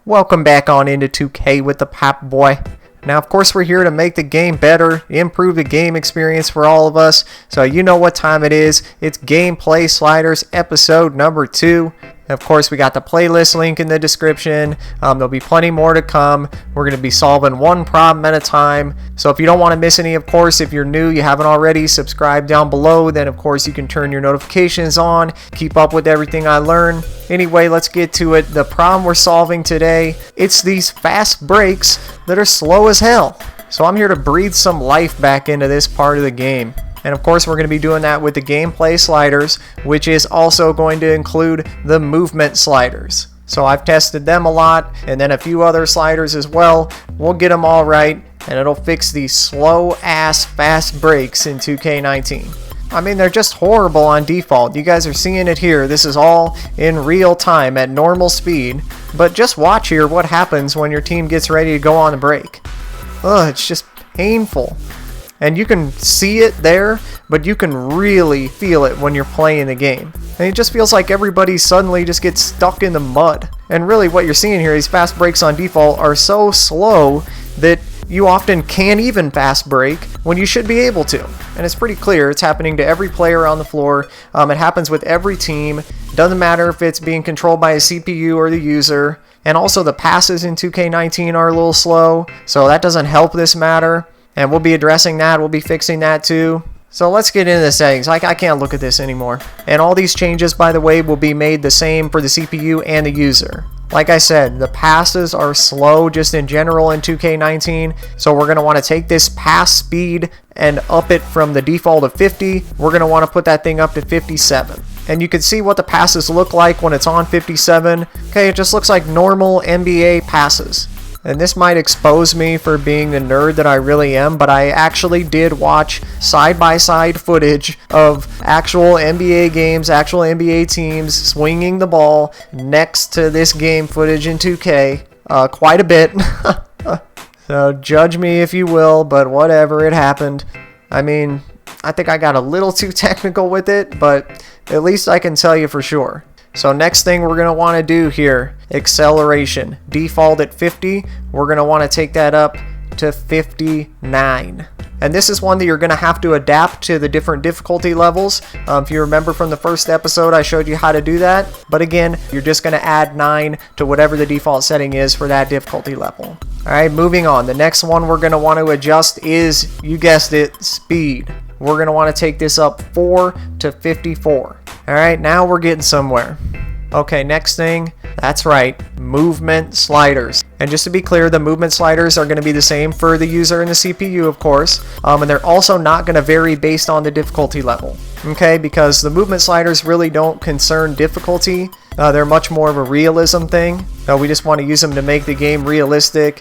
Welcome back on into 2K with the Popboy. Now, of course, we're here to make the game better, improve the game experience for all of us. So you know what time it is. It's Gameplay Sliders episode number 2. Of course, we got the playlist link in the description. There'll be plenty more to come. We're going to be solving one problem at a time. So if you don't want to miss any, of course, if you're new, you haven't already, subscribe down below. Then, of course, you can turn your notifications on. Keep up with everything I learn. Anyway, let's get to it. The problem we're solving today, it's these fast breaks that are slow as hell. So I'm here to breathe some life back into this part of the game. And of course, we're going to be doing that with the gameplay sliders, which is also going to include the movement sliders. So I've tested them a lot, and then a few other sliders as well. We'll get them all right, and it'll fix these slow-ass fast breaks in 2K19. I mean, they're just horrible on default. You guys are seeing it here. This is all in real time at normal speed. But just watch here what happens when your team gets ready to go on the break. Ugh, it's just painful. And you can see it there, but you can really feel it when you're playing the game. And it just feels like everybody suddenly just gets stuck in the mud. And really what you're seeing here, these fast breaks on default are so slow that you often can't even fast break when you should be able to. And it's pretty clear. It's happening to every player on the floor. It happens with every team. Doesn't matter if it's being controlled by a CPU or the user. And also the passes in 2K19 are a little slow, so that doesn't help this matter. And we'll be addressing that. We'll be fixing that too. So let's get into the settings. I can't look at this anymore. And all these changes, by the way, will be made the same for the CPU and the user. Like I said, the passes are slow just in general in 2K19. So we're going to want to take this pass speed and up it from the default of 50. We're going to want to put that thing up to 57. And you can see what the passes look like when it's on 57. Okay, it just looks like normal NBA passes. And this might expose me for being the nerd that I really am, but I actually did watch side-by-side footage of actual NBA games, actual NBA teams swinging the ball next to this game footage in 2K. Quite a bit. So judge me if you will, but whatever, it happened. I mean, I think I got a little too technical with it, but at least I can tell you for sure. So next thing we're going to want to do here, acceleration. Default at 50, we're going to want to take that up to 59. And this is one that you're going to have to adapt to the different difficulty levels. If you remember from the first episode, I showed you how to do that. But again, you're just going to add 9 to whatever the default setting is for that difficulty level. Alright, moving on. The next one we're going to want to adjust is, you guessed it, speed. We're going to want to take this up 4 to 54. Alright, now we're getting somewhere. Okay, next thing, that's right, movement sliders. And just to be clear, the movement sliders are going to be the same for the user and the CPU, of course. And they're also not going to vary based on the difficulty level. Okay, because the movement sliders really don't concern difficulty. They're much more of a realism thing. We just want to use them to make the game realistic,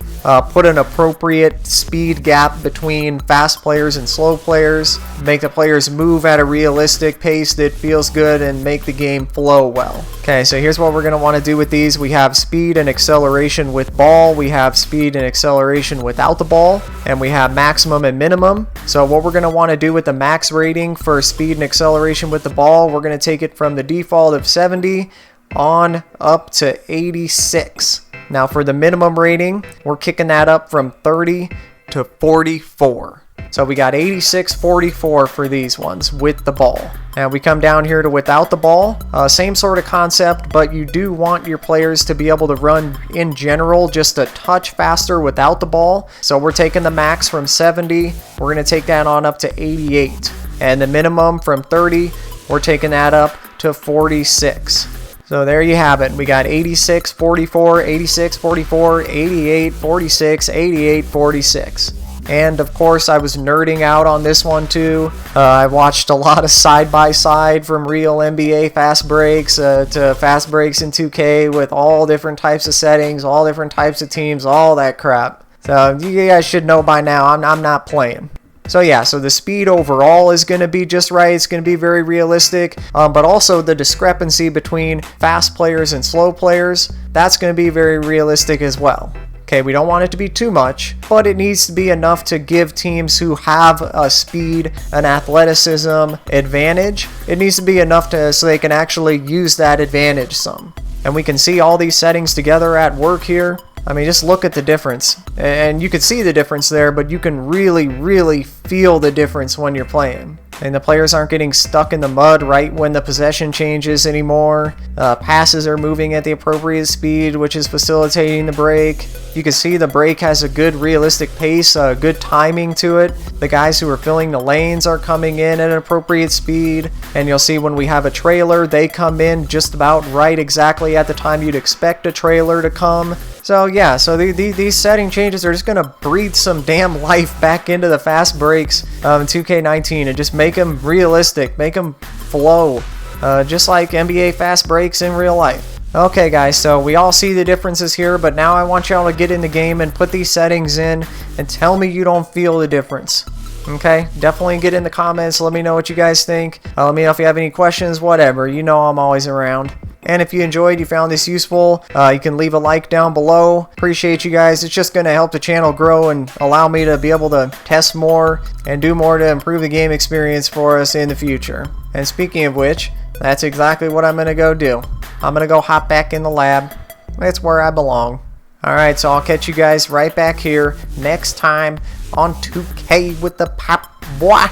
put an appropriate speed gap between fast players and slow players, make the players move at a realistic pace that feels good, and make the game flow well. Okay, so here's what we're going to want to do with these. We have speed and acceleration with ball, we have speed and acceleration without the ball, and we have maximum and minimum. So what we're going to want to do with the max rating for speed and acceleration with the ball, we're going to take it from the default of 70 on up to 86. Now for the minimum rating, we're kicking that up from 30 to 44. So we got 86, 44 for these ones with the ball. And we come down here to without the ball. Same sort of concept, but you do want your players to be able to run in general just a touch faster without the ball. So we're taking the max from 70. We're going to take that on up to 88. And the minimum from 30, we're taking that up to 46. So there you have it. We got 86, 44, 86, 44, 88, 46, 88, 46. And of course, I was nerding out on this one too. I watched a lot of side-by-side from real NBA fast breaks to fast breaks in 2K with all different types of settings, all different types of teams, all that crap. So you guys should know by now, I'm not playing. So yeah, so the speed overall is going to be just right. It's going to be very realistic. But also the discrepancy between fast players and slow players, that's going to be very realistic as well. Okay, we don't want it to be too much, but it needs to be enough to give teams who have a speed, an athleticism advantage. It needs to be enough so they can actually use that advantage some. and we can see all these settings together at work here. I mean, just look at the difference. And you can see the difference there, but you can really feel the difference when you're playing. And the players aren't getting stuck in the mud right when the possession changes anymore. Passes are moving at the appropriate speed, which is facilitating the break. You can see the break has a good realistic pace, good timing to it. The guys who are filling the lanes are coming in at an appropriate speed. And you'll see when we have a trailer, they come in just about right exactly at the time you'd expect a trailer to come. So yeah, so these setting changes are just going to breathe some damn life back into the fast breaks in 2K19 and just make them realistic, make them flow, just like NBA fast breaks in real life. Okay guys, so we all see the differences here, but now I want y'all to get in the game and put these settings in and tell me you don't feel the difference. Okay, definitely get in the comments, let me know what you guys think. Let me know if you have any questions, whatever, you know I'm always around. And if you enjoyed, you found this useful, you can leave a like down below. Appreciate you guys. It's just going to help the channel grow and allow me to be able to test more and do more to improve the game experience for us in the future. And speaking of which, that's exactly what I'm going to go do. I'm going to go hop back in the lab. That's where I belong. Alright, so I'll catch you guys right back here next time on 2K with the Popboy.